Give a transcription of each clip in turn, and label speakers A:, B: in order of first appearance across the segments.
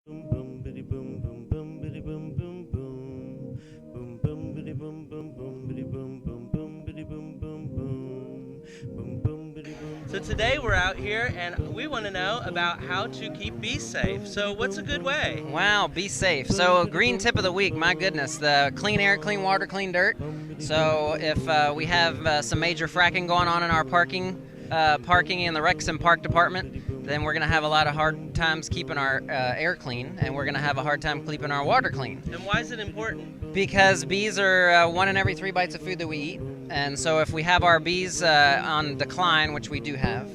A: Boom boom biddy boom boom boom biddy boom boom boom boom boom biddy boom boom boom biddy boom boom boom biddy boom boom boom boom boom biddy boom. So today we're out here and we want to know about how to keep bees safe. So what's a good way?
B: Wow, be safe. So, green tip of the week, my goodness, the clean air, clean water, clean dirt. So, if we have some major fracking going on in our parking in the Wrexham Park Department, then we're going to have a lot of hard times keeping our air clean, and we're going to have a hard time keeping our water clean.
A: And why is it important?
B: Because bees are one in every 3 bites of food that we eat. And so if we have our bees on decline, which we do have,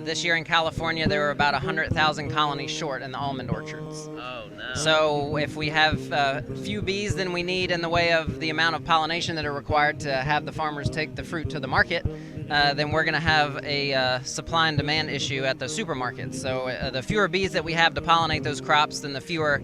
B: this year in California there were about 100,000 colonies short in the almond orchards.
A: Oh no.
B: So if we have few bees than we need in the way of the amount of pollination that are required to have the farmers take the fruit to the market, then we're going to have a supply and demand issue at the supermarkets. So the fewer bees that we have to pollinate those crops, then the fewer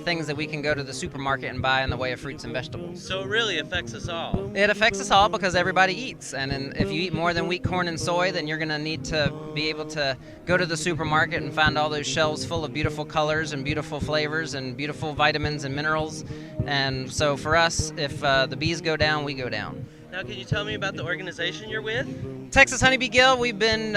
B: things that we can go to the supermarket and buy in the way of fruits and vegetables.
A: So it really affects us all.
B: It affects us all because everybody eats, and if you eat more than wheat, corn, and soy, then you're going to need to be able to go to the supermarket and find all those shelves full of beautiful colors and beautiful flavors and beautiful vitamins and minerals. And so for us, if the bees go down, we go down.
A: Now, can you tell me about the organization you're with?
B: Texas Honeybee Guild, we've been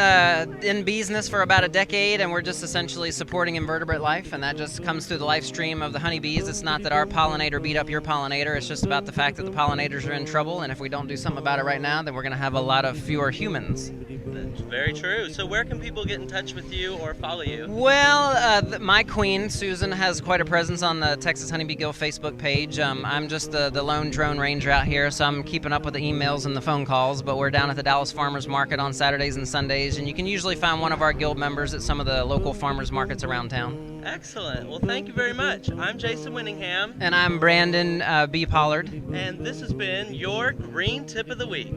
B: in business for about a decade, and we're just essentially supporting invertebrate life, and that just comes through the life stream of the honeybees. It's not that our pollinator beat up your pollinator, it's just about the fact that the pollinators are in trouble, and if we don't do something about it right now, then we're going to have a lot of fewer humans.
A: That's very true. So where can people get in touch with you or follow you?
B: Well, my queen, Susan, has quite a presence on the Texas Honeybee Guild Facebook page. I'm just the lone drone ranger out here, so I'm keeping up with the emails and the phone calls, but we're down at the Dallas Farmers Market on Saturdays and Sundays, and you can usually find one of our guild members at some of the local farmers markets around town.
A: Excellent. Well, thank you very much. I'm Jason Winningham.
B: And I'm Brandon B. Pollard.
A: And this has been your Green Tip of the Week.